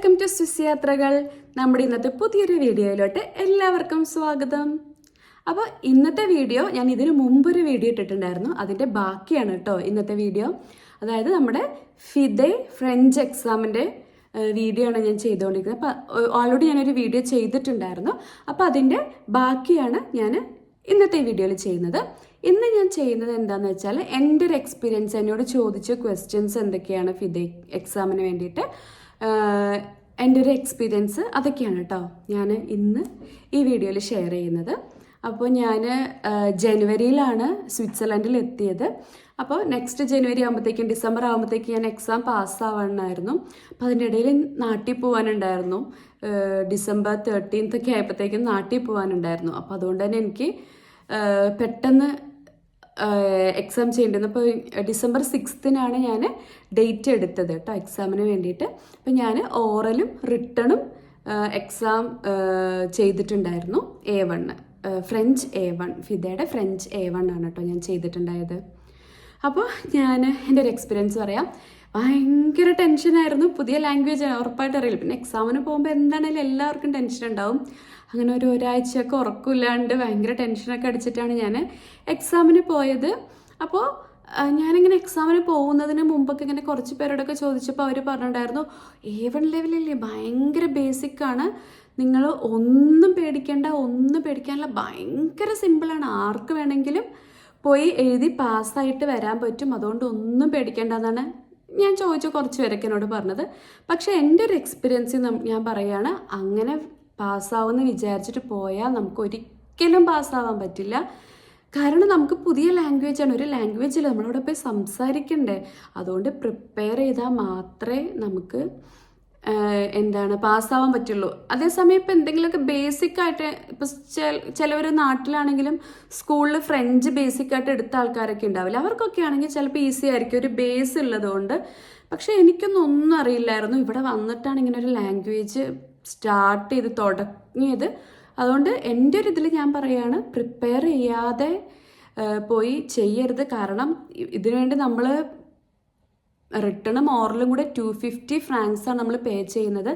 Welcome to Swiss യാത്രകൾ. നമ്മുടെ ഇന്നത്തെ പുതിയൊരു വീഡിയോയിലോട്ട് എല്ലാവർക്കും സ്വാഗതം. അപ്പോൾ ഇന്നത്തെ വീഡിയോ ഞാൻ ഇതിനു മുമ്പൊരു വീഡിയോ ഇട്ടിട്ടുണ്ടായിരുന്നു, അതിൻ്റെ ബാക്കിയാണ് കേട്ടോ ഇന്നത്തെ വീഡിയോ. അതായത് നമ്മുടെ ഫിദെ ഫ്രഞ്ച് എക്സാമിൻ്റെ വീഡിയോ ആണ് ഞാൻ ചെയ്തുകൊണ്ടിരിക്കുന്നത്. അപ്പോൾ ഓൾറെഡി ഞാനൊരു വീഡിയോ ചെയ്തിട്ടുണ്ടായിരുന്നു. അപ്പോൾ അതിൻ്റെ ബാക്കിയാണ് ഞാൻ ഇന്നത്തെ വീഡിയോയിൽ ചെയ്യുന്നത്. ഇന്ന് ഞാൻ ചെയ്യുന്നത് എന്താണെന്ന് വെച്ചാൽ എൻ്റെ ഒരു എക്സ്പീരിയൻസ്, എന്നോട് ചോദിച്ച ക്വസ്റ്റ്യൻസ് എന്തൊക്കെയാണ് ഫിദെ എക്സാമിന് വേണ്ടിയിട്ട്, എൻ്റെ ഒരു എക്സ്പീരിയൻസ് അതൊക്കെയാണ് കേട്ടോ ഞാൻ ഇന്ന് ഈ വീഡിയോയിൽ ഷെയർ ചെയ്യുന്നത്. അപ്പോൾ ഞാൻ ജനുവരിയിലാണ് സ്വിറ്റ്സർലൻഡിൽ എത്തിയത്. അപ്പോൾ നെക്സ്റ്റ് ജനുവരി ആകുമ്പോഴത്തേക്കും, ഡിസംബർ ആകുമ്പോഴത്തേക്കും ഞാൻ എക്സാം പാസ്സാവണമായിരുന്നു. അപ്പോൾ അതിൻ്റെ ഇടയിൽ നാട്ടിൽ പോകാനുണ്ടായിരുന്നു. ഡിസംബർ 13 ഒക്കെ ആയപ്പോഴത്തേക്കും നാട്ടിൽ പോകാനുണ്ടായിരുന്നു. അപ്പോൾ അതുകൊണ്ട് തന്നെ എനിക്ക് പെട്ടെന്ന് എക്സാം ചെയ്യേണ്ടത്. അപ്പോൾ ഡിസംബർ 6 ഞാൻ ഡേറ്റ് എടുത്തത് കേട്ടോ എക്സാമിന് വേണ്ടിയിട്ട്. അപ്പോൾ ഞാൻ ഓറലും റിട്ടണും എക്സാം ചെയ്തിട്ടുണ്ടായിരുന്നു. A1 French A1, ഫിദയുടെ French A1 ആണ് കേട്ടോ ഞാൻ ചെയ്തിട്ടുണ്ടായത്. അപ്പോൾ ഞാൻ എൻ്റെ ഒരു എക്സ്പീരിയൻസ് പറയാം. ഭയങ്കര ടെൻഷനായിരുന്നു. പുതിയ ലാംഗ്വേജ് ഉറപ്പായിട്ട് അറിയില്ല. പിന്നെ എക്സാമിന് പോകുമ്പോൾ എന്താണെങ്കിലും എല്ലാവർക്കും ടെൻഷൻ ഉണ്ടാവും. അങ്ങനെ ഒരാഴ്ചയൊക്കെ ഉറക്കമില്ലാണ്ട് ഭയങ്കര ടെൻഷനൊക്കെ അടിച്ചിട്ടാണ് ഞാൻ എക്സാമിന് പോയത്. അപ്പോൾ ഞാനിങ്ങനെ എക്സാമിന് പോകുന്നതിന് മുമ്പൊക്കെ ഇങ്ങനെ കുറച്ച് പേരോടൊക്കെ ചോദിച്ചപ്പോൾ അവർ പറഞ്ഞിട്ടുണ്ടായിരുന്നു, A1 ലെവലല്ലേ, ഭയങ്കര ബേസിക്കാണ്, നിങ്ങൾ ഒന്നും പേടിക്കാനില്ല, ഭയങ്കര സിമ്പിളാണ്, ആർക്ക് വേണമെങ്കിലും പോയി എഴുതി പാസ്സായിട്ട് വരാൻ പറ്റും, അതുകൊണ്ട് ഒന്നും പേടിക്കേണ്ടതെന്നാണ് ഞാൻ ചോദിച്ച കുറച്ച് പേരൊക്കെ എന്നോട് പറഞ്ഞത്. പക്ഷേ എൻ്റെ ഒരു എക്സ്പീരിയൻസ് ഞാൻ പറയുകയാണ്, അങ്ങനെ പാസ്സാവുമെന്ന് വിചാരിച്ചിട്ട് പോയാൽ നമുക്ക് ഒരിക്കലും പാസ്സാവാൻ പറ്റില്ല. കാരണം നമുക്ക് പുതിയ ലാംഗ്വേജാണ്, ഒരു ലാംഗ്വേജിൽ നമ്മളവിടെ പോയി സംസാരിക്കണ്ടേ. അതുകൊണ്ട് പ്രിപ്പയർ ചെയ്താൽ മാത്രമേ നമുക്ക് പാസ്സാവാൻ പറ്റുള്ളൂ. അതേസമയം ഇപ്പം എന്തെങ്കിലുമൊക്കെ ബേസിക്കായിട്ട്, ഇപ്പം ചിലവർ നാട്ടിലാണെങ്കിലും സ്കൂളിൽ ഫ്രഞ്ച് ബേസിക്കായിട്ട് എടുത്ത ആൾക്കാരൊക്കെ ഉണ്ടാവില്ല, അവർക്കൊക്കെ ആണെങ്കിൽ ചിലപ്പോൾ ഈസി ആയിരിക്കും, ഒരു ബേസ് ഉള്ളതുകൊണ്ട്. പക്ഷേ എനിക്കൊന്നും അറിയില്ലായിരുന്നു. ഇവിടെ വന്നിട്ടാണ് ഇങ്ങനെ ഒരു ലാംഗ്വേജ് സ്റ്റാർട്ട് ചെയ്ത് തുടങ്ങിയത്. അതുകൊണ്ട് എൻ്റെ ഒരു ഇതിൽ ഞാൻ പറയുകയാണ്, പ്രിപ്പയർ ചെയ്യാതെ പോയി ചെയ്യരുത്. കാരണം ഇതിനുവേണ്ടി നമ്മൾ റിട്ടണും ഓറലും കൂടെ 250 ഫ്രാങ്ക്സാണ് നമ്മൾ പേ ചെയ്യുന്നത്.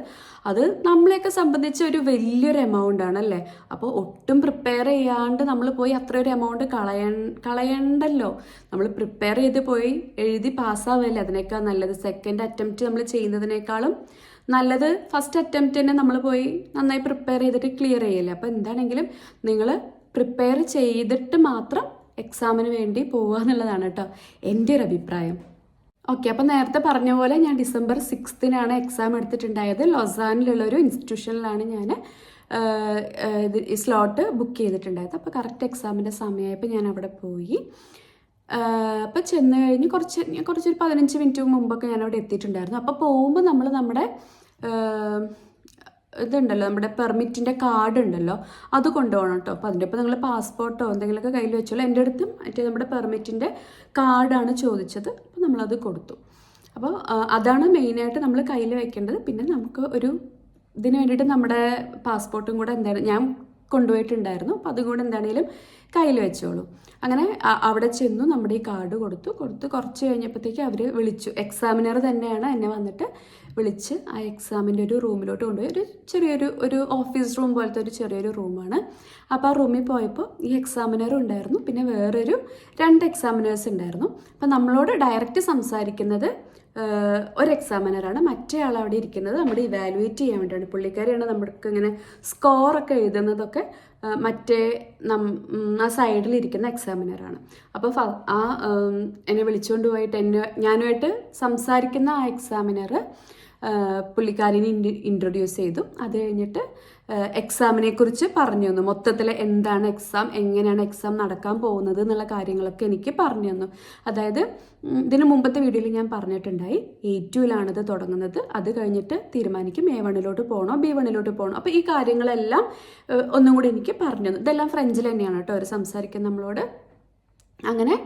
അത് നമ്മളെയൊക്കെ സംബന്ധിച്ച് ഒരു വലിയൊരു എമൗണ്ട് ആണല്ലേ. അപ്പോൾ ഒട്ടും പ്രിപ്പയർ ചെയ്യാണ്ട് നമ്മൾ പോയി അത്ര ഒരു എമൗണ്ട് കളയണ്ടല്ലോ. നമ്മൾ പ്രിപ്പയർ ചെയ്ത് പോയി എഴുതി പാസ്സാവല്ലേ അതിനേക്കാൾ നല്ലത്. സെക്കൻഡ് അറ്റംപ്റ്റ് നമ്മൾ ചെയ്യുന്നതിനേക്കാളും നല്ലത് ഫസ്റ്റ് അറ്റംപ്റ്റ് തന്നെ നമ്മൾ പോയി നന്നായി പ്രിപ്പയർ ചെയ്തിട്ട് ക്ലിയർ ചെയ്യില്ല. അപ്പോൾ എന്താണെങ്കിലും നിങ്ങൾ പ്രിപ്പയർ ചെയ്തിട്ട് മാത്രം എക്സാമിന് വേണ്ടി പോവുക എന്നുള്ളതാണ് കേട്ടോ എൻ്റെ ഒരു അഭിപ്രായം. ഓക്കെ, അപ്പോൾ നേരത്തെ പറഞ്ഞ പോലെ ഞാൻ ഡിസംബർ 6 എക്സാം എടുത്തിട്ടുണ്ടായത്. ലൊസാനിലുള്ളൊരു ഇൻസ്റ്റിറ്റ്യൂഷനിലാണ് ഞാൻ ഈ സ്ലോട്ട് ബുക്ക് ചെയ്തിട്ടുണ്ടായത്. അപ്പോൾ കറക്റ്റ് എക്സാമിൻ്റെ സമയമായപ്പോൾ ഞാൻ അവിടെ പോയി. അപ്പോൾ ചെന്ന് കഴിഞ്ഞ് കുറച്ചൊരു 15 മിനിറ്റ് മുമ്പൊക്കെ ഞാൻ അവിടെ എത്തിയിട്ടുണ്ടായിരുന്നു. അപ്പോൾ പോകുമ്പോൾ നമ്മൾ നമ്മുടെ ഇതുണ്ടല്ലോ, നമ്മുടെ പെർമിറ്റിൻ്റെ കാർഡ് ഉണ്ടല്ലോ, അത് കൊണ്ടുപോകണം കേട്ടോ. അപ്പോൾ അതിൻ്റെ ഒപ്പം നിങ്ങൾ പാസ്പോർട്ടോ എന്തെങ്കിലുമൊക്കെ കയ്യിൽ വെച്ചോളൂ. എൻ്റെ അടുത്തും നമ്മുടെ പെർമിറ്റിൻ്റെ കാർഡാണ് ചോദിച്ചത്. അപ്പോൾ നമ്മളത് കൊടുത്തു. അപ്പോൾ അതാണ് മെയിനായിട്ട് നമ്മൾ കയ്യിൽ വെക്കേണ്ടത്. പിന്നെ നമുക്ക് ഇതിന് വേണ്ടിയിട്ട് നമ്മുടെ പാസ്പോർട്ടും കൂടെ ഞാൻ കൊണ്ടുപോയിട്ടുണ്ടായിരുന്നു. അപ്പോൾ അതും കൂടെ എന്താണെങ്കിലും കയ്യിൽ വെച്ചോളൂ. അങ്ങനെ അവിടെ ചെന്നു നമ്മുടെ ഈ കാർഡ് കൊടുത്തു കുറച്ച് കഴിഞ്ഞപ്പോഴത്തേക്ക് അവർ വിളിച്ചു. എക്സാമിനർ തന്നെയാണ് എന്നെ വന്നിട്ട് വിളിച്ച് ആ എക്സാമിൻ്റെ ഒരു റൂമിലോട്ട് കൊണ്ടുപോയി. ഒരു ഓഫീസ് റൂം പോലത്തെ ഒരു ചെറിയൊരു റൂമാണ്. അപ്പോൾ ആ റൂമിൽ പോയപ്പോൾ ഈ എക്സാമിനറും ഉണ്ടായിരുന്നു, പിന്നെ വേറൊരു 2 എക്സാമിനേഴ്സ് ഉണ്ടായിരുന്നു. അപ്പം നമ്മളോട് ഡയറക്റ്റ് സംസാരിക്കുന്നത് ഒരു എക്സാമിനറാണ്. മറ്റേ ആൾ അവിടെ ഇരിക്കുന്നത് നമ്മുടെ ഇവാലുവേറ്റ് ചെയ്യാൻ വേണ്ടിയാണ്. പുള്ളിക്കാരിയാണ് നമുക്ക് ഇങ്ങനെ സ്കോറൊക്കെ എഴുതുന്നതൊക്കെ മറ്റേ ആ സൈഡിലിരിക്കുന്ന എക്സാമിനറാണ്. അപ്പോൾ എന്നെ വിളിച്ചുകൊണ്ട് പോയിട്ട് ഞാനുമായിട്ട് സംസാരിക്കുന്ന ആ എക്സാമിനർ പുള്ളിക്കാരിനെ ഇൻട്രൊഡ്യൂസ് ചെയ്തു. അത് കഴിഞ്ഞിട്ട് എക്സാമിനെ കുറിച്ച് പറഞ്ഞു തന്നു. മൊത്തത്തിൽ എന്താണ് എക്സാം, എങ്ങനെയാണ് എക്സാം നടക്കാൻ പോകുന്നത് എന്നുള്ള കാര്യങ്ങളൊക്കെ എനിക്ക് പറഞ്ഞു തന്നു. അതായത് ഇതിന് മുമ്പത്തെ വീഡിയോയിൽ ഞാൻ പറഞ്ഞിട്ടുണ്ടായി, A2 തുടങ്ങുന്നത്. അത് കഴിഞ്ഞിട്ട് തീരുമാനിക്കും A1 പോകണോ B1 പോകണോ. അപ്പോൾ ഈ കാര്യങ്ങളെല്ലാം ഒന്നും കൂടി എനിക്ക് പറഞ്ഞു തന്നു. ഇതെല്ലാം ഫ്രഞ്ചിൽ തന്നെയാണ് കേട്ടോ അവർ സംസാരിക്കാൻ നമ്മളോട്. അങ്ങനെ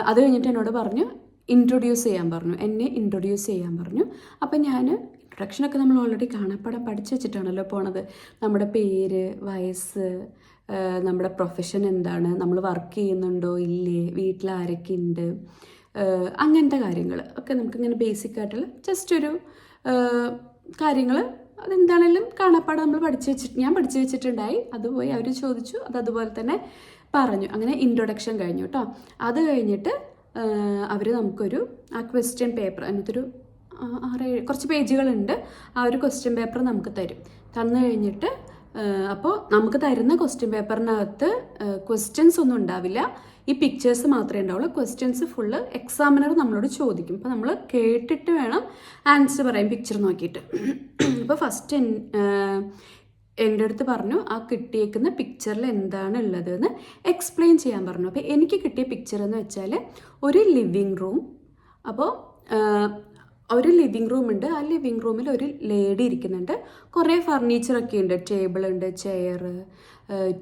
അത് കഴിഞ്ഞിട്ട് എന്നോട് പറഞ്ഞു എന്നെ ഇൻട്രൊഡ്യൂസ് ചെയ്യാൻ പറഞ്ഞു. അപ്പം ഞാൻ ഇൻട്രൊഡക്ഷനൊക്കെ നമ്മൾ ഓൾറെഡി കാണാപ്പാടം പഠിച്ചു വെച്ചിട്ടാണല്ലോ പോണത്. നമ്മുടെ പേര്, വയസ്സ്, നമ്മുടെ പ്രൊഫഷൻ എന്താണ്, നമ്മൾ വർക്ക് ചെയ്യുന്നുണ്ടോ ഇല്ലേ, വീട്ടിൽ ആരൊക്കെ ഉണ്ട്, അങ്ങനത്തെ കാര്യങ്ങൾ ഒക്കെ നമുക്കിങ്ങനെ ബേസിക്കായിട്ടുള്ള ജസ്റ്റ് ഒരു കാര്യങ്ങൾ അതെന്താണെങ്കിലും കാണാപ്പാടെ നമ്മൾ ഞാൻ പഠിച്ചു വെച്ചിട്ടുണ്ടായി. അത് പോയി അവർ ചോദിച്ചു, അതുപോലെ തന്നെ പറഞ്ഞു. അങ്ങനെ ഇൻട്രൊഡക്ഷൻ കഴിഞ്ഞു കേട്ടോ. അത് കഴിഞ്ഞിട്ട് അവർ നമുക്കൊരു ആ ക്വസ്റ്റ്യൻ പേപ്പർ, അതിനകത്തൊരു 6-7 കുറച്ച് പേജുകളുണ്ട്. ആ ഒരു ക്വസ്റ്റ്യൻ പേപ്പർ നമുക്ക് തന്നു കഴിഞ്ഞിട്ട് അപ്പോൾ നമുക്ക് തരുന്ന ക്വസ്റ്റ്യൻ പേപ്പറിനകത്ത് ക്വസ്റ്റ്യൻസ് ഒന്നും ഉണ്ടാവില്ല, ഈ പിക്ചേഴ്സ് മാത്രമേ ഉണ്ടാവുള്ളൂ. ക്വസ്റ്റ്യൻസ് ഫുള്ള് എക്സാമിനർ നമ്മളോട് ചോദിക്കും. അപ്പോൾ നമ്മൾ കേട്ടിട്ട് വേണം ആൻസർ പറയാൻ പിക്ചർ നോക്കിയിട്ട്. അപ്പോൾ ഫസ്റ്റ് എൻ്റെ അടുത്ത് പറഞ്ഞു ആ കിട്ടിയേക്കുന്ന പിക്ചറിൽ എന്താണ് ഉള്ളതെന്ന് എക്സ്പ്ലെയിൻ ചെയ്യാൻ പറഞ്ഞു. അപ്പോൾ എനിക്ക് കിട്ടിയ പിക്ചർ എന്ന് വെച്ചാൽ ഒരു ലിവിങ് റൂം. അപ്പോൾ ഒരു ലിവിങ് റൂം ഉണ്ട്. ആ ലിവിങ് റൂമിൽ ഒരു ലേഡി ഇരിക്കുന്നുണ്ട്. കുറേ ഫർണിച്ചറൊക്കെ ഉണ്ട്, ടേബിളുണ്ട്, ചെയർ,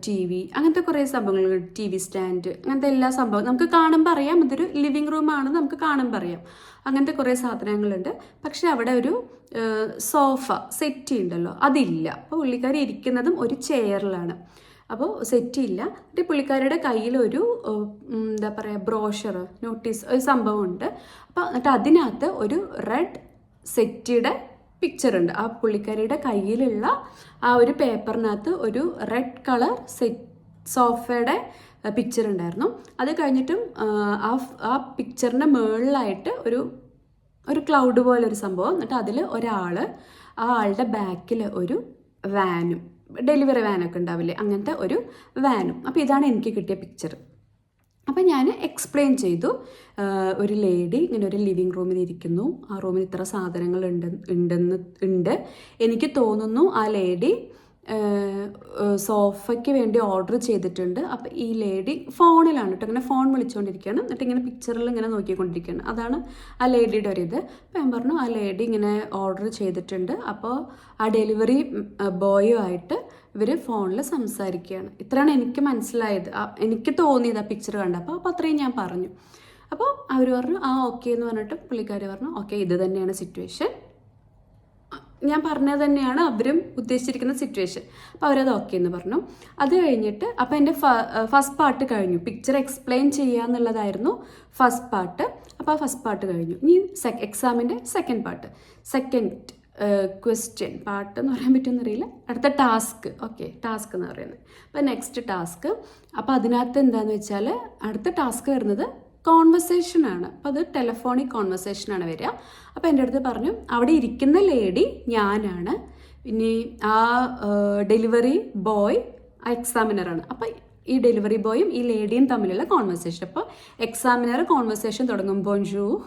TV, അങ്ങനത്തെ കുറേ സംഭവങ്ങളുണ്ട്, TV സ്റ്റാൻഡ്, അങ്ങനത്തെ എല്ലാ സംഭവം നമുക്ക് കാണുമ്പോൾ അറിയാം ഇതൊരു ലിവിങ് റൂമാണെന്ന് നമുക്ക് കാണുമ്പോൾ അറിയാം. അങ്ങനത്തെ കുറേ സാധനങ്ങളുണ്ട്. പക്ഷെ അവിടെ ഒരു സോഫ സെറ്റി ഉണ്ടല്ലോ, അതില്ല. അപ്പോൾ പുള്ളിക്കാരി ഇരിക്കുന്നതും ഒരു ചെയറിലാണ്. അപ്പോൾ സെറ്റി ഇല്ല. എന്നിട്ട് പുള്ളിക്കാരിയുടെ കയ്യിലൊരു എന്താ പറയുക ബ്രോഷർ, നോട്ടീസ്, ഒരു സംഭവമുണ്ട്. അപ്പോൾ എന്നിട്ട് അതിനകത്ത് ഒരു റെഡ് സെറ്റിയുടെ പിക്ചർ ഉണ്ട്. ആ പുള്ളിക്കാരിയുടെ കയ്യിലുള്ള ആ ഒരു പേപ്പറിനകത്ത് ഒരു റെഡ് കളർ സോഫയുടെ പിക്ചർ ഉണ്ടായിരുന്നു. അത് കഴിഞ്ഞിട്ടും ആ പിക്ചറിൻ്റെ മുകളിലായിട്ട് ഒരു ക്ലൗഡ് പോലെ ഒരു സംഭവം. എന്നിട്ട് അതിൽ ഒരാൾ, ആ ആളുടെ ബാക്കിൽ ഒരു വാനും, ഡെലിവറി വാനൊക്കെ ഉണ്ടാവില്ലേ, അങ്ങനത്തെ ഒരു വാനും. അപ്പോൾ ഇതാണ് എനിക്ക് കിട്ടിയ പിക്ചർ. അപ്പം ഞാൻ എക്സ്പ്ലെയിൻ ചെയ്തു, ഒരു ലേഡി ഇങ്ങനെ ഒരു ലിവിങ് റൂമിൽ ഇരിക്കുന്നു, ആ റൂമിൽ ഇത്ര സാധനങ്ങൾ ഉണ്ട്. എനിക്ക് തോന്നുന്നു ആ ലേഡി സോഫയ്ക്ക് വേണ്ടി ഓർഡർ ചെയ്തിട്ടുണ്ട്. അപ്പം ഈ ലേഡി ഫോണിലാണ് കേട്ടോ, ഇങ്ങനെ ഫോൺ വിളിച്ചുകൊണ്ടിരിക്കുകയാണ്. എന്നിട്ട് ഇങ്ങനെ പിക്ചറിൽ ഇങ്ങനെ നോക്കിക്കൊണ്ടിരിക്കുകയാണ്. അതാണ് ആ ലേഡിയുടെ ഒരു ഇത്. അപ്പം ഞാൻ പറഞ്ഞു ആ ലേഡി ഇങ്ങനെ ഓർഡർ ചെയ്തിട്ടുണ്ട്. അപ്പോൾ ആ ഡെലിവറി ബോയുമായിട്ട് ഇവർ ഫോണിൽ സംസാരിക്കുകയാണ്. ഇത്രയാണ് എനിക്ക് മനസ്സിലായത്, എനിക്ക് തോന്നിയത് ആ പിക്ചർ കണ്ടപ്പോൾ. അപ്പോൾ അത്രയും ഞാൻ പറഞ്ഞു. അപ്പോൾ അവർ പറഞ്ഞു ഓക്കെ എന്ന് പറഞ്ഞിട്ട് പുള്ളിക്കാർ പറഞ്ഞു ഓക്കെ ഇത് തന്നെയാണ് സിറ്റുവേഷൻ, ഞാൻ പറഞ്ഞത് തന്നെയാണ് അവരും ഉദ്ദേശിച്ചിരിക്കുന്ന സിറ്റുവേഷൻ. അപ്പോൾ അവരത് ഓക്കെ എന്ന് പറഞ്ഞു. അത് കഴിഞ്ഞിട്ട് അപ്പോൾ എൻ്റെ ഫസ്റ്റ് പാർട്ട് കഴിഞ്ഞു. പിക്ചർ എക്സ്പ്ലെയിൻ ചെയ്യുക എന്നുള്ളതായിരുന്നു ഫസ്റ്റ് പാർട്ട്. അപ്പോൾ ആ ഫസ്റ്റ് പാർട്ട് കഴിഞ്ഞു. ഇനി എക്സാമിൻ്റെ second part, second question part എന്ന് പറയാൻ പറ്റുമെന്നറിയില്ല, അടുത്ത ടാസ്ക്. ഓക്കെ, ടാസ്ക് എന്ന് പറയുന്നത്. അപ്പോൾ നെക്സ്റ്റ് ടാസ്ക്. അപ്പോൾ അതിനകത്ത് എന്താണെന്ന് വെച്ചാൽ അടുത്ത ടാസ്ക് വരുന്നത് കോൺവെർസേഷനാണ്. അപ്പോൾ അത് ടെലഫോണിക് കോൺവെർസേഷനാണ് വരിക. അപ്പോൾ എൻ്റെ അടുത്ത് പറഞ്ഞു അവിടെ ഇരിക്കുന്ന ലേഡി ഞാനാണ്, പിന്നെ ആ ഡെലിവറി ബോയ് ആ എക്സാമിനറാണ്. അപ്പോൾ ഈ ഡെലിവറി ബോയും ഈ ലേഡിയും തമ്മിലുള്ള കോൺവെർസേഷൻ. അപ്പോൾ എക്സാമിനർ കോൺവെർസേഷൻ തുടങ്ങും, ബോൺജൂർ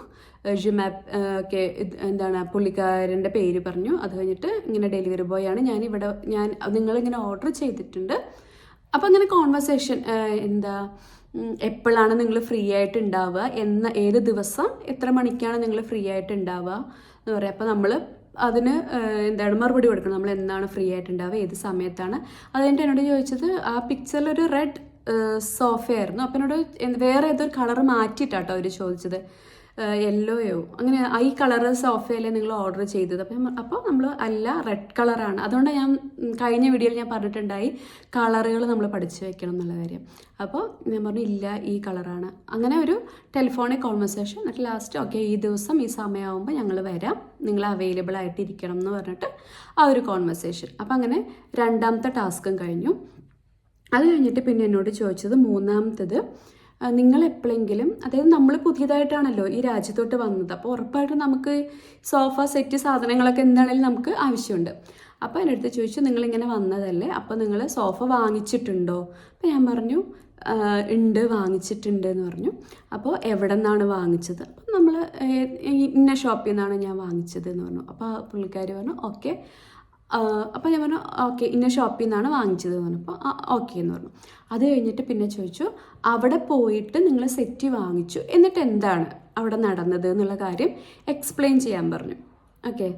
ഒക്കെ എന്താണ് പുള്ളിക്കാരൻ്റെ പേര് പറഞ്ഞു. അത് കഴിഞ്ഞിട്ട് ഇങ്ങനെ ഡെലിവറി ബോയ് ആണ്, നിങ്ങളിങ്ങനെ ഓർഡർ ചെയ്തിട്ടുണ്ട്. അപ്പോൾ അങ്ങനെ കോൺവെർസേഷൻ എന്താ എപ്പോഴാണ് നിങ്ങൾ ഫ്രീ ആയിട്ട് ഉണ്ടാവുക, ഏത് ദിവസം എത്ര മണിക്കാണ് നിങ്ങൾ ഫ്രീ ആയിട്ട് ഉണ്ടാവുക എന്ന് പറയാം. അപ്പോൾ നമ്മൾ അതിന് എന്താണ് മറുപടി കൊടുക്കണം, നമ്മൾ എന്നാണ് ഫ്രീ ആയിട്ട് ഉണ്ടാവുക, ഏത് സമയത്താണ്. അത് കഴിഞ്ഞിട്ട് എന്നോട് ചോദിച്ചത് ആ പിക്ചറിലൊരു റെഡ് സോഫയായിരുന്നു. അപ്പം എന്നോട് വേറെ ഏതൊരു കളർ മാറ്റിയിട്ടാട്ടോ അവർ ചോദിച്ചത്, യെല്ലോയോ അങ്ങനെ, ഈ കളർ സോഫയല്ലേ നിങ്ങൾ ഓർഡർ ചെയ്തത്. അപ്പോൾ നമ്മൾ അല്ല റെഡ് കളറാണ്. അതുകൊണ്ട് ഞാൻ കഴിഞ്ഞ വീഡിയോയിൽ ഞാൻ പറഞ്ഞിട്ടുണ്ടായി കളറുകൾ നമ്മൾ പഠിച്ചു വെക്കണം എന്നുള്ള കാര്യം. അപ്പോൾ ഞാൻ പറഞ്ഞു ഇല്ല ഈ കളറാണ്. അങ്ങനെ ഒരു ടെലിഫോണിക് കോൺവെർസേഷൻ. എന്നിട്ട് ലാസ്റ്റ് ഓക്കെ ഈ ദിവസം ഈ സമയമാകുമ്പോൾ ഞങ്ങൾ വരാം, നിങ്ങൾ അവൈലബിൾ ആയിട്ട് ഇരിക്കണം എന്ന് പറഞ്ഞിട്ട് ആ ഒരു കോൺവെർസേഷൻ. അപ്പോൾ അങ്ങനെ രണ്ടാമത്തെ ടാസ്കും കഴിഞ്ഞു. അത് കഴിഞ്ഞിട്ട് പിന്നെ എന്നോട് ചോദിച്ചത് മൂന്നാമത്തത്, നിങ്ങൾ എപ്പോഴെങ്കിലും, അതായത് നമ്മൾ പുതിയതായിട്ടാണല്ലോ ഈ രാജ്യത്തോട്ട് വന്നത്, അപ്പോൾ ഉറപ്പായിട്ടും നമുക്ക് സോഫ സെറ്റ് സാധനങ്ങളൊക്കെ എന്താണെങ്കിലും നമുക്ക് ആവശ്യമുണ്ട്. അപ്പോൾ എൻ്റെ അടുത്ത് ചോദിച്ചു നിങ്ങളിങ്ങനെ വന്നതല്ലേ, അപ്പോൾ നിങ്ങൾ സോഫ വാങ്ങിച്ചിട്ടുണ്ടോ? അപ്പോൾ ഞാൻ പറഞ്ഞു ഉണ്ട്, വാങ്ങിച്ചിട്ടുണ്ട് എന്ന് പറഞ്ഞു. അപ്പോൾ എവിടെ നിന്നാണ് വാങ്ങിച്ചത്? അപ്പം നമ്മൾ ഇന്ന ഷോപ്പിൽ നിന്നാണ് ഞാൻ വാങ്ങിച്ചത് എന്ന് പറഞ്ഞു. അപ്പോൾ പുള്ളിക്കാർ പറഞ്ഞു ഓക്കെ. അപ്പോൾ ഞാൻ പറഞ്ഞു ഓക്കെ ഇന്ന ഷോപ്പിൽ നിന്നാണ് വാങ്ങിച്ചത് എന്ന് പറഞ്ഞപ്പോൾ ഓക്കെ എന്ന് പറഞ്ഞു. അത് കഴിഞ്ഞിട്ട് പിന്നെ ചോദിച്ചു അവിടെ പോയിട്ട് നിങ്ങൾ സെറ്റ് വാങ്ങിച്ചു എന്നിട്ട് എന്താണ് അവിടെ നടന്നത് എന്നുള്ള കാര്യം എക്സ്പ്ലെയിൻ ചെയ്യാൻ പറഞ്ഞു. ഓക്കെ,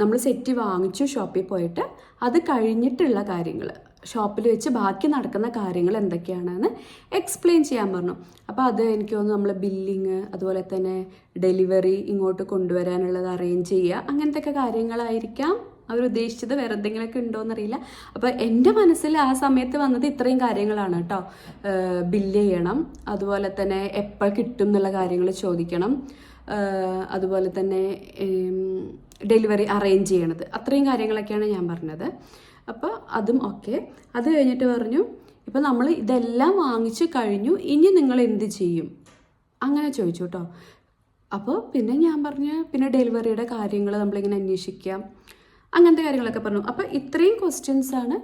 നമ്മൾ സെറ്റ് വാങ്ങിച്ചു ഷോപ്പിൽ പോയിട്ട്, അത് കഴിഞ്ഞിട്ടുള്ള കാര്യങ്ങൾ ഷോപ്പിൽ വെച്ച് ബാക്കി നടക്കുന്ന കാര്യങ്ങൾ എന്തൊക്കെയാണെന്ന് എക്സ്പ്ലെയിൻ ചെയ്യാൻ പറഞ്ഞു. അപ്പോൾ അത് എനിക്ക് തോന്നുന്നു നമ്മൾ ബില്ലിങ്, അതുപോലെ തന്നെ ഡെലിവറി ഇങ്ങോട്ട് കൊണ്ടുവരാനുള്ളത് അറേഞ്ച് ചെയ്യുക, അങ്ങനത്തെ ഒക്കെ കാര്യങ്ങളായിരിക്കാം അവരുദ്ദേശിച്ചത്. വേറെ എന്തെങ്കിലുമൊക്കെ ഉണ്ടോയെന്നറിയില്ല. അപ്പോൾ എൻ്റെ മനസ്സിൽ ആ സമയത്ത് വന്നത് ഇത്രയും കാര്യങ്ങളാണ് കേട്ടോ. ബില്ല് ചെയ്യണം, അതുപോലെ തന്നെ എപ്പോൾ കിട്ടും എന്നുള്ള കാര്യങ്ങൾ ചോദിക്കണം, അതുപോലെ തന്നെ ഡെലിവറി അറേഞ്ച് ചെയ്യണത്. അത്രയും കാര്യങ്ങളൊക്കെയാണ് ഞാൻ പറഞ്ഞത്. അപ്പോൾ അതും ഓക്കെ. അത് കഴിഞ്ഞിട്ട് പറഞ്ഞു, ഇപ്പോൾ നമ്മൾ ഇതെല്ലാം വാങ്ങിച്ച് കഴിഞ്ഞു, ഇനി നിങ്ങൾ എന്ത് ചെയ്യും, അങ്ങനെ ചോദിച്ചു കേട്ടോ. അപ്പോൾ പിന്നെ ഞാൻ പറഞ്ഞു, പിന്നെ ഡെലിവറിയുടെ കാര്യങ്ങൾ നമ്മളിങ്ങനെ അന്വേഷിക്കാം, അങ്ങനത്തെ കാര്യങ്ങളൊക്കെ പറഞ്ഞു. അപ്പോൾ ഇത്രയും ക്വസ്റ്റ്യൻസാണ്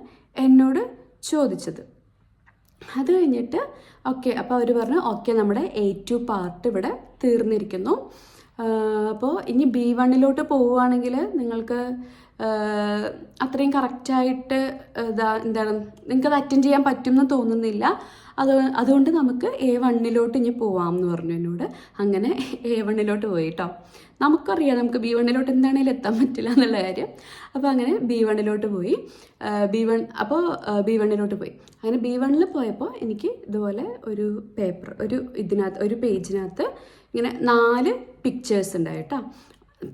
എന്നോട് ചോദിച്ചത്. അത് കഴിഞ്ഞിട്ട് ഓക്കെ, അപ്പോൾ അവർ പറഞ്ഞു ഓക്കെ, നമ്മുടെ A2 പാർട്ട് ഇവിടെ തീർന്നിരിക്കുന്നു. അപ്പോൾ ഇനി B1 പോവുകയാണെങ്കിൽ നിങ്ങൾക്ക് അത്രയും കറക്റ്റായിട്ട് എന്താണ് നിങ്ങൾക്കത് അറ്റൻഡ് ചെയ്യാൻ പറ്റുമെന്ന് തോന്നുന്നില്ല. അതുകൊണ്ട് നമുക്ക് A1 ഇനി പോവാം എന്ന് പറഞ്ഞു എന്നോട്. അങ്ങനെ A1 പോയി കേട്ടോ. നമുക്കറിയാം നമുക്ക് B1 എന്താണെങ്കിലും എത്താൻ പറ്റില്ല എന്നുള്ള കാര്യം. അപ്പോൾ അങ്ങനെ B1 പോയി. അപ്പോൾ B1 പോയി. അങ്ങനെ B1 പോയപ്പോൾ എനിക്ക് ഇതുപോലെ ഒരു പേപ്പർ, ഒരു പേജിനകത്ത് ഇങ്ങനെ 4 പിക്ചേഴ്സ് ഉണ്ടായി കേട്ടോ.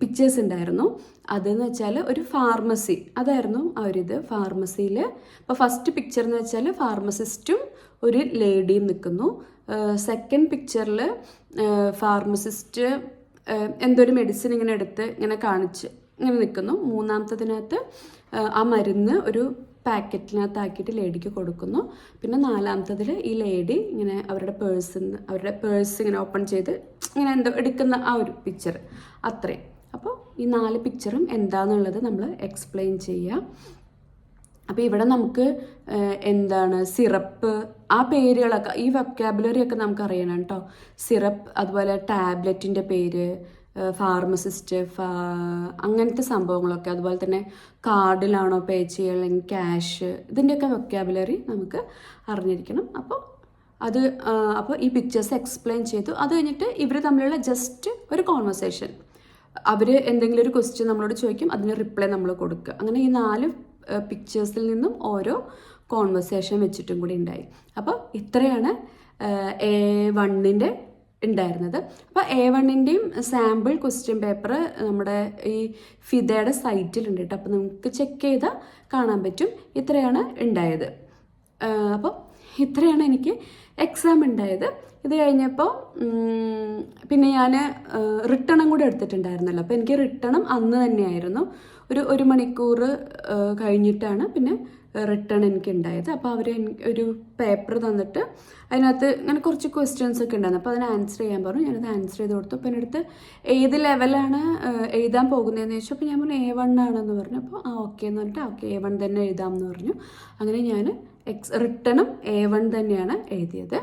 പിക്ചേഴ്സ് ഉണ്ടായിരുന്നു. അതെന്ന് വെച്ചാൽ ഒരു ഫാർമസി, അതായിരുന്നു ആ ഒരു ഇത്. ഫാർമസിയിൽ ഇപ്പോൾ ഫസ്റ്റ് പിക്ചർ എന്ന് വെച്ചാൽ ഫാർമസിസ്റ്റും ഒരു ലേഡിയും നിൽക്കുന്നു. സെക്കൻഡ് പിക്ചറിൽ ഫാർമസിസ്റ്റ് എന്തോ ഒരു മെഡിസിൻ ഇങ്ങനെ എടുത്ത് ഇങ്ങനെ കാണിച്ച് ഇങ്ങനെ നിൽക്കുന്നു. മൂന്നാമത്തതിനകത്ത് ആ മരുന്ന് ഒരു പാക്കറ്റിനകത്താക്കിയിട്ട് ലേഡിക്ക് കൊടുക്കുന്നു. പിന്നെ നാലാമത്തതിൽ ഈ ലേഡി ഇങ്ങനെ അവരുടെ പേഴ്സ് ഇങ്ങനെ ഓപ്പൺ ചെയ്ത് ഇങ്ങനെ എന്തോ എടുക്കുന്ന ആ ഒരു പിക്ചർ. അത്രയും. അപ്പോൾ ഈ 4 പിക്ചറും എന്താണെന്നുള്ളത് നമ്മൾ എക്സ്പ്ലെയിൻ ചെയ്യുക. അപ്പോൾ ഇവിടെ നമുക്ക് എന്താണ് സിറപ്പ്, ആ പേരുകളൊക്കെ, ഈ വൊക്കാബുലറി ഒക്കെ നമുക്ക് അറിയണം കേട്ടോ. സിറപ്പ്, അതുപോലെ ടാബ്ലറ്റിൻ്റെ പേര്, ഫാർമസിസ്റ്റ്, അങ്ങനത്തെ സംഭവങ്ങളൊക്കെ. അതുപോലെ തന്നെ കാർഡിലാണോ പേ ചെയ്യുക അല്ലെങ്കിൽ ക്യാഷ്, ഇതിൻ്റെയൊക്കെ വൊക്കാബുലറി നമുക്ക് അറിഞ്ഞിരിക്കണം. അപ്പോൾ ഈ പിക്ചേഴ്സ് എക്സ്പ്ലെയിൻ ചെയ്തു. അത് കഴിഞ്ഞിട്ട് ഇവർ തമ്മിലുള്ള ജസ്റ്റ് ഒരു കോൺവെർസേഷൻ. അവർ എന്തെങ്കിലും ഒരു ക്വസ്റ്റ്യൻ നമ്മളോട് ചോദിക്കും, അതിന് റിപ്ലൈ നമ്മൾ കൊടുക്കുക. അങ്ങനെ ഈ 4 പിക്ചേഴ്സിൽ നിന്നും ഓരോ കോൺവെർസേഷൻ വെച്ചിട്ടും കൂടി ഉണ്ടായി. അപ്പോൾ ഇത്രയാണ് A1 ഉണ്ടായിരുന്നത്. അപ്പോൾ A1 സാമ്പിൾ ക്വസ്റ്റ്യൻ പേപ്പർ നമ്മുടെ ഈ ഫിദയുടെ സൈറ്റിലുണ്ട് കേട്ടോ. അപ്പോൾ നമുക്ക് ചെക്ക് ചെയ്താൽ കാണാൻ പറ്റും. ഇത്രയാണ് ഉണ്ടായത്. അപ്പോൾ ഇത്രയാണ് എനിക്ക് എക്സാം ഉണ്ടായത്. ഇത് കഴിഞ്ഞപ്പോൾ പിന്നെ ഞാൻ റിട്ടണും കൂടെ എടുത്തിട്ടുണ്ടായിരുന്നല്ലോ. അപ്പോൾ എനിക്ക് റിട്ടണും അന്ന് തന്നെയായിരുന്നു. ഒരു മണിക്കൂർ കഴിഞ്ഞിട്ടാണ് പിന്നെ റിട്ടേൺ എനിക്ക് ഉണ്ടായത്. അപ്പോൾ അവർ ഒരു പേപ്പർ തന്നിട്ട് അതിനകത്ത് ഇങ്ങനെ കുറച്ച് ക്വസ്റ്റ്യൻസ് ഒക്കെ ഉണ്ടായിരുന്നു. അപ്പോൾ അതിന് ആൻസർ ചെയ്യാൻ പറഞ്ഞു. ഞാനത് ആൻസർ ചെയ്ത് കൊടുത്തു. അപ്പോൾ എൻ്റെ അടുത്ത് ഏത് ലെവലാണ് എഴുതാൻ പോകുന്നതെന്ന് ചോദിച്ചു. അപ്പോൾ ഞാൻ പറഞ്ഞു A1 ആണെന്ന് പറഞ്ഞു. അപ്പോൾ ഓക്കെ എന്ന് പറഞ്ഞിട്ട് ഓക്കെ A1 തന്നെ എഴുതാമെന്ന് പറഞ്ഞു. അങ്ങനെ ഞാൻ റിട്ടണും A1 തന്നെയാണ് എഴുതിയത്.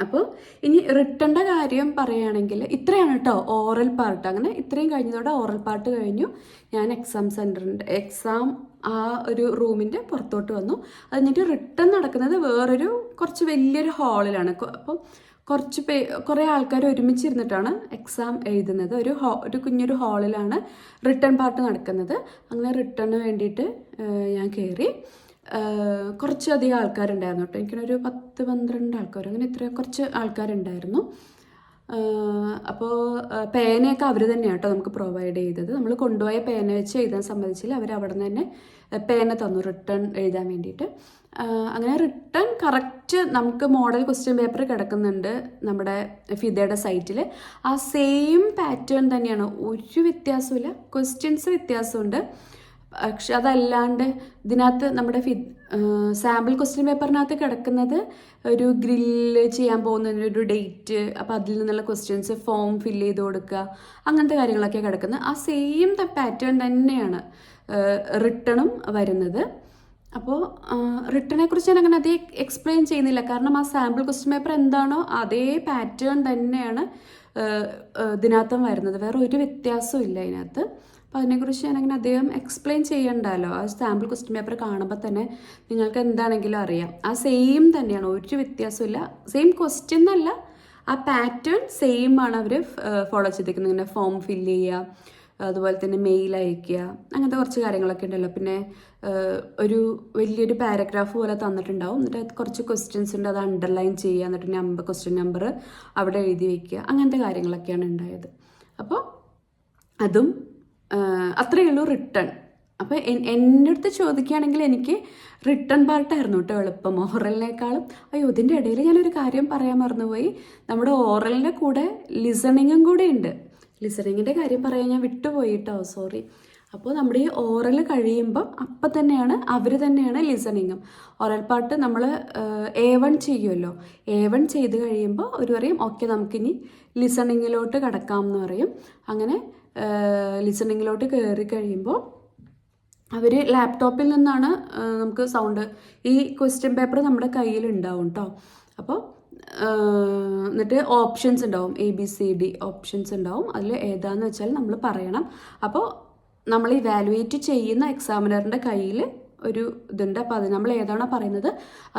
അപ്പോൾ ഇനി റിട്ടേണിൻ്റെ കാര്യം പറയുകയാണെങ്കിൽ ഇത്രയാണ് കേട്ടോ ഓറൽ പാർട്ട്. അങ്ങനെ ഇത്രയും കഴിഞ്ഞതോടെ ഓറൽ പാർട്ട് കഴിഞ്ഞു. ഞാൻ എക്സാം ആ ഒരു റൂമിൻ്റെ പുറത്തോട്ട് വന്നു. അത് കഴിഞ്ഞിട്ട് റിട്ടേൺ നടക്കുന്നത് വേറൊരു കുറച്ച് വലിയൊരു ഹാളിലാണ്. അപ്പം കുറേ ആൾക്കാർ ഒരുമിച്ചിരുന്നിട്ടാണ് എക്സാം എഴുതുന്നത്. ഒരു കുഞ്ഞൊരു ഹാളിലാണ് റിട്ടേൺ പാർട്ട് നടക്കുന്നത്. അങ്ങനെ റിട്ടേണിന് വേണ്ടിയിട്ട് ഞാൻ കയറി. കുറച്ചധികം ആൾക്കാരുണ്ടായിരുന്നു കേട്ടോ. എനിക്കൊരു 10-12 ആൾക്കാർ, അങ്ങനെ കുറച്ച് ആൾക്കാരുണ്ടായിരുന്നു. അപ്പോൾ പേനയൊക്കെ അവർ തന്നെയാണ് കേട്ടോ നമുക്ക് പ്രൊവൈഡ് ചെയ്തത്. നമ്മൾ കൊണ്ടുപോയ പേന വെച്ച് എഴുതാൻ സമ്മതിച്ചില്ല. അവർ അവിടെ നിന്ന് തന്നെ പേന തന്നു റിട്ടേൺ എഴുതാൻ വേണ്ടിയിട്ട്. അങ്ങനെ റിട്ടേൺ കറക്റ്റ് നമുക്ക് മോഡൽ ക്വസ്റ്റ്യൻ പേപ്പർ കിടക്കുന്നുണ്ട് നമ്മുടെ ഫിദയുടെ സൈറ്റിൽ. ആ സെയിം പാറ്റേൺ തന്നെയാണ്, ഒരു വ്യത്യാസമില്ല. ക്വസ്റ്റ്യൻസ് വ്യത്യാസമുണ്ട്. പക്ഷെ അതല്ലാണ്ട് ഇതിനകത്ത് നമ്മുടെ സാമ്പിൾ ക്വസ്റ്റ്യൻ പേപ്പറിനകത്ത് കിടക്കുന്നത് ഒരു ഗ്രില്ല് ചെയ്യാൻ പോകുന്നതിനൊരു ഡേറ്റ്, അപ്പോൾ അതിൽ നിന്നുള്ള ക്വസ്റ്റ്യൻസ് ഫോം ഫില്ല് ചെയ്ത് കൊടുക്കുക, അങ്ങനത്തെ കാര്യങ്ങളൊക്കെ കിടക്കുന്നത്. ആ സെയിം പാറ്റേൺ തന്നെയാണ് റിട്ടണും വരുന്നത്. അപ്പോൾ റിട്ടനെ കുറിച്ച് ഞാൻ അങ്ങനെ അധികം എക്സ്പ്ലെയിൻ ചെയ്യുന്നില്ല, കാരണം ആ സാമ്പിൾ ക്വസ്റ്റ്യൻ പേപ്പർ എന്താണോ അതേ പാറ്റേൺ തന്നെയാണ് ഇതിനകത്തും വരുന്നത്. വേറെ ഒരു വ്യത്യാസവും ഇല്ല അതിനകത്ത്. അപ്പോൾ അതിനെക്കുറിച്ച് ഞാനങ്ങനെ അധികം എക്സ്പ്ലെയിൻ ചെയ്യണ്ടല്ലോ. ആ സാമ്പിൾ ക്വസ്റ്റ്യൻ പേപ്പർ കാണുമ്പോൾ തന്നെ നിങ്ങൾക്ക് എന്താണെങ്കിലും അറിയാം. ആ സെയിം തന്നെയാണ്, ഒരു വ്യത്യാസമില്ല. സെയിം ക്വസ്റ്റ്യൻ എന്നല്ല, ആ പാറ്റേൺ സെയിം ആണ് അവർ ഫോളോ ചെയ്തിരിക്കുന്നത്. ഇങ്ങനെ ഫോം ഫില്ല് ചെയ്യുക, അതുപോലെ തന്നെ മെയിൽ അയയ്ക്കുക, അങ്ങനത്തെ കുറച്ച് കാര്യങ്ങളൊക്കെ ഉണ്ടല്ലോ. പിന്നെ വലിയൊരു പാരഗ്രാഫ് പോലെ തന്നിട്ടുണ്ടാവും. എന്നിട്ട് അത് കുറച്ച് ക്വസ്റ്റ്യൻസ് ഉണ്ട്, അത് അണ്ടർലൈൻ ചെയ്യുക, എന്നിട്ട് ക്വസ്റ്റ്യൻ നമ്പർ അവിടെ എഴുതി വയ്ക്കുക, അങ്ങനത്തെ കാര്യങ്ങളൊക്കെയാണ് ഉണ്ടായത്. അപ്പോൾ അതും അത്രയേ ഉള്ളൂ റിട്ടേൺ. അപ്പോൾ എൻ്റെ അടുത്ത് ചോദിക്കുകയാണെങ്കിൽ എനിക്ക് റിട്ടേൺ പാർട്ടായിരുന്നു കേട്ടോ എളുപ്പം ഓറലിനേക്കാളും. അയ്യോ, ഇതിൻ്റെ ഇടയിൽ ഞാനൊരു കാര്യം പറയാൻ മറന്നുപോയി. നമ്മുടെ ഓറലിൻ്റെ കൂടെ ലിസണിങ്ങും കൂടെ ഉണ്ട്. ലിസണിങ്ങിൻ്റെ കാര്യം പറയാൻ ഞാൻ വിട്ടുപോയി കേട്ടോ, സോറി. അപ്പോൾ നമ്മുടെ ഈ ഓറൽ കഴിയുമ്പം അപ്പം തന്നെയാണ് അവർ തന്നെയാണ് ലിസണിങ്ങും. ഓറൽ പാർട്ട് നമ്മൾ A1 ചെയ്യുമല്ലോ, A1 ചെയ്ത് കഴിയുമ്പോൾ ഒരു പറയും ഓക്കെ നമുക്കിനി ലിസണിങ്ങിലോട്ട് കടക്കാം എന്ന് പറയും. അങ്ങനെ ലിസണിങ്ങിലോട്ട് കയറി കഴിയുമ്പോൾ അവർ ലാപ്ടോപ്പിൽ നിന്നാണ് നമുക്ക് സൗണ്ട്, ഈ ക്വസ്റ്റ്യൻ പേപ്പർ നമ്മുടെ കയ്യിലുണ്ടാവും കേട്ടോ. അപ്പോൾ എന്നിട്ട് ഓപ്ഷൻസ് ഉണ്ടാവും, ABCD ഓപ്ഷൻസ് ഉണ്ടാവും. അതിൽ ഏതാന്ന് വെച്ചാൽ നമ്മൾ പറയണം. അപ്പോൾ നമ്മൾ ഇവാലുവേറ്റ് ചെയ്യുന്ന എക്സാമിനറിൻ്റെ കയ്യിൽ ഒരു ഇതുണ്ട്. അപ്പോൾ അത് നമ്മൾ ഏതാണോ പറയുന്നത്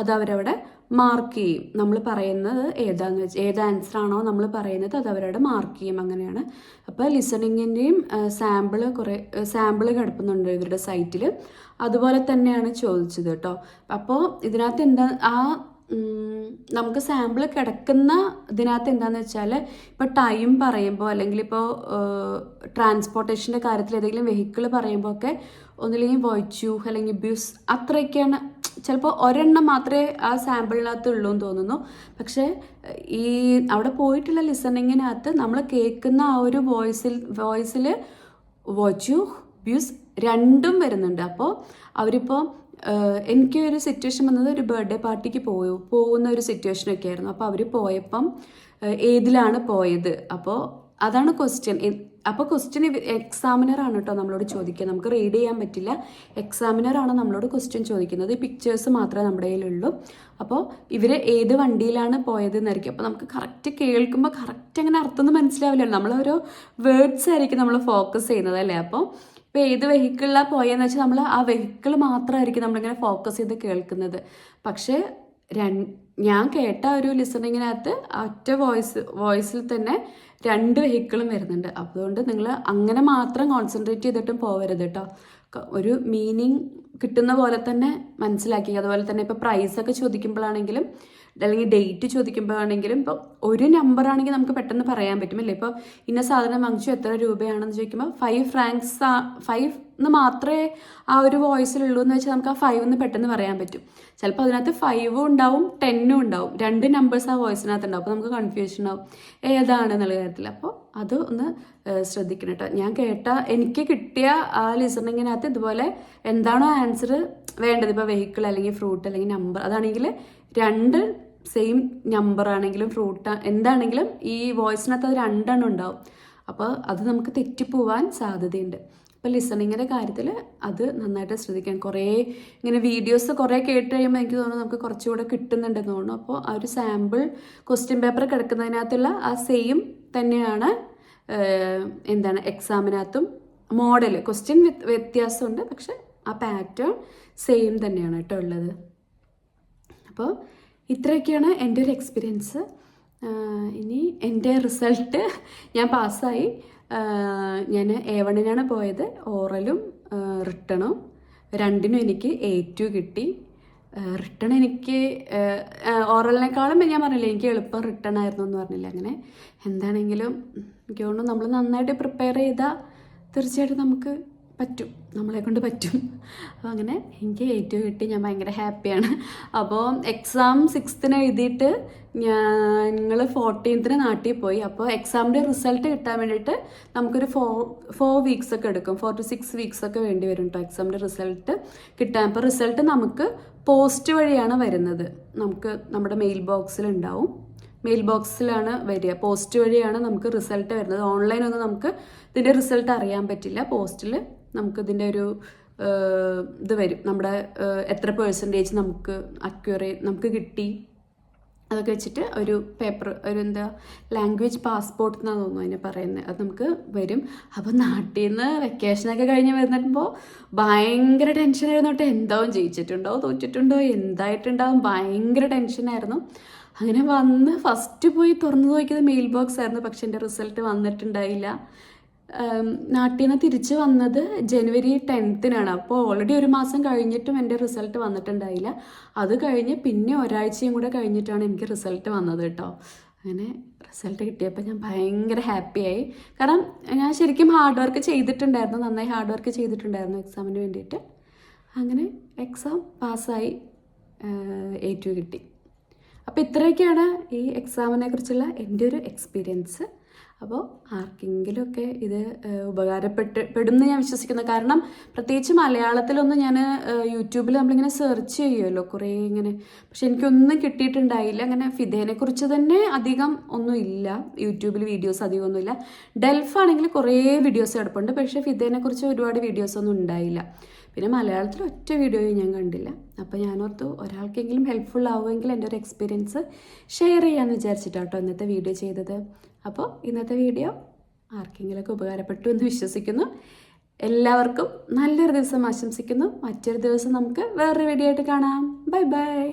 അത് അവരവിടെ മാർക്ക് ചെയ്യും. നമ്മൾ പറയുന്നത് ഏതാന്ന് വെച്ചാൽ ഏത് ആൻസർ ആണോ നമ്മൾ പറയുന്നത് അത് അവരവിടെ മാർക്ക് ചെയ്യും. അങ്ങനെയാണ്. അപ്പോൾ ലിസണിങ്ങിൻ്റെയും സാമ്പിൾ കിടപ്പുന്നുണ്ട് ഇവരുടെ സൈറ്റിൽ. അതുപോലെ തന്നെയാണ് ചോദിച്ചത് കേട്ടോ. അപ്പോൾ ഇതിനകത്ത് എന്താ നമുക്ക് സാമ്പിൾ കിടക്കുന്ന ഇതിനകത്ത് എന്താണെന്ന് വെച്ചാൽ ഇപ്പോൾ ടൈം പറയുമ്പോൾ അല്ലെങ്കിൽ ഇപ്പോൾ ട്രാൻസ്പോർട്ടേഷൻ്റെ കാര്യത്തിൽ ഏതെങ്കിലും വെഹിക്കിൾ പറയുമ്പോൾ ഒക്കെ ഒന്നില്ലെങ്കിൽ വോയിച്ചു അല്ലെങ്കിൽ ബ്യൂസ് അത്രയൊക്കെയാണ്. ചിലപ്പോൾ ഒരെണ്ണം മാത്രമേ ആ സാമ്പിളിനകത്ത് ഉള്ളൂ എന്ന് തോന്നുന്നു. പക്ഷേ ഈ അവിടെ പോയിട്ടുള്ള ലിസണിങ്ങിനകത്ത് നമ്മൾ കേൾക്കുന്ന ആ ഒരു വോയിസിൽ വോയിച്ചു ബ്യൂസ് രണ്ടും വരുന്നുണ്ട്. അപ്പോൾ അവരിപ്പോൾ എനിക്ക് ഒരു സിറ്റുവേഷൻ വന്നത് ഒരു ബർത്ത്ഡേ പാർട്ടിക്ക് പോകുന്ന ഒരു സിറ്റുവേഷനൊക്കെ ആയിരുന്നു. അപ്പോൾ അവർ പോയപ്പം ഏതിലാണ് പോയത്, അപ്പോൾ അതാണ് ക്വസ്റ്റ്യൻ. അപ്പോൾ ക്വസ്റ്റ്യൻ എക്സാമിനറാണ് കേട്ടോ നമ്മളോട് ചോദിക്കുക. നമുക്ക് റീഡ് ചെയ്യാൻ പറ്റില്ല, എക്സാമിനറാണ് നമ്മളോട് ക്വസ്റ്റ്യൻ ചോദിക്കുന്നത്. പിക്ചേഴ്സ് മാത്രമേ നമ്മുടെ കയ്യിലുള്ളൂ. അപ്പോൾ ഇവർ ഏത് വണ്ടിയിലാണ് പോയത് എന്നായിരിക്കും. അപ്പോൾ നമുക്ക് കറക്റ്റ് കേൾക്കുമ്പോൾ കറക്റ്റ് അങ്ങനെ അർത്ഥമൊന്നും മനസ്സിലാവില്ലല്ലോ. നമ്മളോരോ വേർഡ്സ് ആയിരിക്കും നമ്മൾ ഫോക്കസ് ചെയ്യുന്നത് അല്ലേ. അപ്പോൾ ഇപ്പോൾ ഏത് വെഹിക്കിളിലാണ് പോയെന്ന് വെച്ചാൽ നമ്മൾ ആ വെഹിക്കിൾ മാത്രമായിരിക്കും നമ്മളിങ്ങനെ ഫോക്കസ് ചെയ്ത് കേൾക്കുന്നത്. പക്ഷേ ഞാൻ കേട്ട ഒരു ലിസണിങ്ങിനകത്ത് ഒറ്റ വോയിസിൽ തന്നെ 2 വെഹിക്കിളും വരുന്നുണ്ട്. അതുകൊണ്ട് നിങ്ങൾ അങ്ങനെ മാത്രം കോൺസെൻട്രേറ്റ് ചെയ്തിട്ടും പോകരുത് കേട്ടോ. ഒരു മീനിങ് കിട്ടുന്ന പോലെ തന്നെ മനസ്സിലാക്കി. അതുപോലെ തന്നെ ഇപ്പോൾ പ്രൈസൊക്കെ ചോദിക്കുമ്പോഴാണെങ്കിലും അല്ലെങ്കിൽ ഡേറ്റ് ചോദിക്കുമ്പോഴാണെങ്കിലും ഇപ്പോൾ ഒരു നമ്പർ ആണെങ്കിൽ നമുക്ക് പെട്ടെന്ന് പറയാൻ പറ്റും അല്ലേ. ഇപ്പോൾ ഇന്ന സാധനം വാങ്ങിച്ചു എത്ര രൂപയാണെന്ന് ചോദിക്കുമ്പോൾ 5 francs 5 എന്ന് മാത്രമേ ആ ഒരു വോയിസിലുള്ളൂ എന്ന് വെച്ചാൽ നമുക്ക് ആ 5 എന്ന് പെട്ടെന്ന് പറയാൻ പറ്റും. ചിലപ്പോൾ അതിനകത്ത് 5 ഉണ്ടാവും 10 ഉണ്ടാവും, 2 നമ്പേഴ്സ് ആ വോയിസിനകത്ത് ഉണ്ടാവും. അപ്പോൾ നമുക്ക് കൺഫ്യൂഷൻ ആവും ഏതാണെന്നുള്ള കാര്യത്തിൽ. അപ്പോൾ അത് ഒന്ന് ശ്രദ്ധിക്കണം കേട്ടോ. ഞാൻ എനിക്ക് കിട്ടിയ ആ ലിസണിങ്ങിനകത്ത് ഇതുപോലെ എന്താണോ ആൻസർ വേണ്ടത്, ഇപ്പോൾ വെഹിക്കിൾ അല്ലെങ്കിൽ ഫ്രൂട്ട് അല്ലെങ്കിൽ നമ്പർ, അതാണെങ്കിൽ 2 സെയിം നമ്പർ ആണെങ്കിലും ഫ്രൂട്ട് എന്താണെങ്കിലും ഈ വോയിസിനകത്ത് അത് 2 എണ്ണം ഉണ്ടാവും. അപ്പോൾ അത് നമുക്ക് തെറ്റിപ്പോവാൻ സാധ്യതയുണ്ട്. അപ്പോൾ ലിസണിങ്ങിൻ്റെ കാര്യത്തിൽ അത് നന്നായിട്ട് ശ്രദ്ധിക്കാൻ. കുറേ ഇങ്ങനെ വീഡിയോസ് കുറേ കേട്ട് കഴിയുമ്പോൾ എനിക്ക് തോന്നുന്നു നമുക്ക് കുറച്ചുകൂടെ കിട്ടുന്നുണ്ടെന്ന് തോന്നുന്നു. അപ്പോൾ ആ ഒരു സാമ്പിൾ ക്വസ്റ്റ്യൻ പേപ്പർ കിടക്കുന്നതിനകത്തുള്ള ആ സെയിം തന്നെയാണ് എക്സാമിനകത്തും മോഡൽ ക്വസ്റ്റ്യൻ വ്യത്യാസമുണ്ട്, പക്ഷെ ആ പാറ്റേൺ സെയിം തന്നെയാണ് കേട്ടോ ഉള്ളത്. അപ്പോൾ ഇത്രയൊക്കെയാണ് എൻ്റെ ഒരു എക്സ്പീരിയൻസ്. ഇനി എൻ്റെ റിസൾട്ട് ഞാൻ പാസ്സായി. ഞാൻ A1 പോയത്. ഓറലും റിട്ടണും രണ്ടിനും എനിക്ക് A2 കിട്ടി. റിട്ടൺ എനിക്ക് ഓറലിനേക്കാളും ഞാൻ പറഞ്ഞില്ലേ എനിക്ക് എളുപ്പം റിട്ടൺ ആയിരുന്നു എന്ന് പറഞ്ഞില്ല. അങ്ങനെ എന്താണെങ്കിലും എനിക്ക് തോന്നുന്നു നമ്മൾ നന്നായിട്ട് പ്രിപ്പയർ ചെയ്താൽ തീർച്ചയായിട്ടും നമുക്ക് പറ്റും, നമ്മളെ കൊണ്ട് പറ്റും. അപ്പോൾ അങ്ങനെ എനിക്ക് A2 കിട്ടി. ഞാൻ ഭയങ്കര ഹാപ്പിയാണ്. അപ്പോൾ എക്സാം 6th എഴുതിയിട്ട് ഞങ്ങൾ 14th നാട്ടിൽ പോയി. അപ്പോൾ എക്സാമിൻ്റെ റിസൾട്ട് കിട്ടാൻ വേണ്ടിയിട്ട് നമുക്കൊരു 4 weeks ഒക്കെ എടുക്കും. 4 to 6 weeks ഒക്കെ വേണ്ടി വരും കേട്ടോ എക്സാമിൻ്റെ റിസൾട്ട് കിട്ടാൻ. അപ്പോൾ റിസൾട്ട് നമുക്ക് പോസ്റ്റ് വഴിയാണ് വരുന്നത്. നമുക്ക് നമ്മുടെ മെയിൽ ബോക്സിലുണ്ടാവും. മെയിൽ ബോക്സിലാണ് വരിക. പോസ്റ്റ് വഴിയാണ് നമുക്ക് റിസൾട്ട് വരുന്നത്. ഓൺലൈനൊന്നും നമുക്ക് ഇതിൻ്റെ റിസൾട്ട് അറിയാൻ പറ്റില്ല. പോസ്റ്റിൽ നമുക്ക് ഇതിൻ്റെ ഒരു ഇത് വരും, നമ്മുടെ എത്ര % നമുക്ക് കിട്ടി അതൊക്കെ വെച്ചിട്ട് ഒരു പേപ്പർ, ഒരു ലാംഗ്വേജ് പാസ്പോർട്ട് എന്നാണ് തോന്നുന്നു അതിനെ പറയുന്നത്, അത് നമുക്ക് വരും. അപ്പോൾ നാട്ടിൽ നിന്ന് വെക്കേഷനൊക്കെ കഴിഞ്ഞ് വരുമ്പോൾ ഭയങ്കര ടെൻഷനായിരുന്നു കേട്ടോ. എന്താവും, ജയിച്ചിട്ടുണ്ടോ തോറ്റിട്ടുണ്ടോ എന്തായിട്ടുണ്ടാവും, ഭയങ്കര ടെൻഷനായിരുന്നു. അങ്ങനെ വന്ന് ഫസ്റ്റ് പോയി തുറന്നു നോക്കിയത് മെയിൽ ബോക്സ് ആയിരുന്നു. പക്ഷെ എൻ്റെ റിസൾട്ട് വന്നിട്ടുണ്ടായില്ല. നാട്ടിൽ നിന്ന് തിരിച്ച് വന്നത് January 10th. അപ്പോൾ ഓൾറെഡി 1 മാസം കഴിഞ്ഞിട്ടും എൻ്റെ റിസൾട്ട് വന്നിട്ടുണ്ടായില്ല. അത് കഴിഞ്ഞ് പിന്നെ ഒരാഴ്ചയും കൂടെ കഴിഞ്ഞിട്ടാണ് എനിക്ക് റിസൾട്ട് വന്നത് കേട്ടോ. അങ്ങനെ റിസൾട്ട് കിട്ടിയപ്പോൾ ഞാൻ ഭയങ്കര ഹാപ്പിയായി. കാരണം ഞാൻ ശരിക്കും ഹാർഡ് വർക്ക് ചെയ്തിട്ടുണ്ടായിരുന്നു, നന്നായി ഹാർഡ് വർക്ക് ചെയ്തിട്ടുണ്ടായിരുന്നു എക്സാമിന് വേണ്ടിയിട്ട്. അങ്ങനെ എക്സാം പാസ്സായി, A2 കിട്ടി. അപ്പോൾ ഇത്രയൊക്കെയാണ് ഈ എക്സാമിനെ കുറിച്ചുള്ള എൻ്റെ ഒരു എക്സ്പീരിയൻസ്. അപ്പോൾ ആർക്കെങ്കിലുമൊക്കെ ഇത് പെടുമെന്ന് ഞാൻ വിശ്വസിക്കുന്നു. കാരണം പ്രത്യേകിച്ച് മലയാളത്തിലൊന്നും ഞാൻ യൂട്യൂബിൽ നമ്മളിങ്ങനെ സെർച്ച് ചെയ്യുമല്ലോ കുറേ ഇങ്ങനെ, പക്ഷെ എനിക്കൊന്നും കിട്ടിയിട്ടുണ്ടായില്ല. അങ്ങനെ ഫിദേനെക്കുറിച്ച് തന്നെ അധികം ഒന്നും ഇല്ല യൂട്യൂബിൽ, വീഡിയോസ് അധികമൊന്നുമില്ല. ഡെൽഫാണെങ്കിൽ കുറേ വീഡിയോസ് കിടപ്പുണ്ട്, പക്ഷേ ഫിദേനെക്കുറിച്ച് ഒരുപാട് വീഡിയോസൊന്നും ഉണ്ടായില്ല. പിന്നെ മലയാളത്തിൽ ഒറ്റ വീഡിയോയും ഞാൻ കണ്ടില്ല. അപ്പോൾ ഞാനോർത്തു ഒരാൾക്കെങ്കിലും ഹെൽപ്ഫുൾ ആവുമെങ്കിൽ എൻ്റെ ഒരു എക്സ്പീരിയൻസ് ഷെയർ ചെയ്യാമെന്ന് വിചാരിച്ചിട്ടാട്ടോ ഇന്നത്തെ വീഡിയോ ചെയ്തത്. അപ്പോൾ ഇന്നത്തെ വീഡിയോ ആർക്കെങ്കിലുമൊക്കെ ഉപകാരപ്പെട്ടു എന്ന് വിശ്വസിക്കുന്നു. എല്ലാവർക്കും നല്ലൊരു ദിവസം ആശംസിക്കുന്നു. മറ്റൊരു ദിവസം നമുക്ക് വേറൊരു വീഡിയോ ആയിട്ട് കാണാം. Bye bye.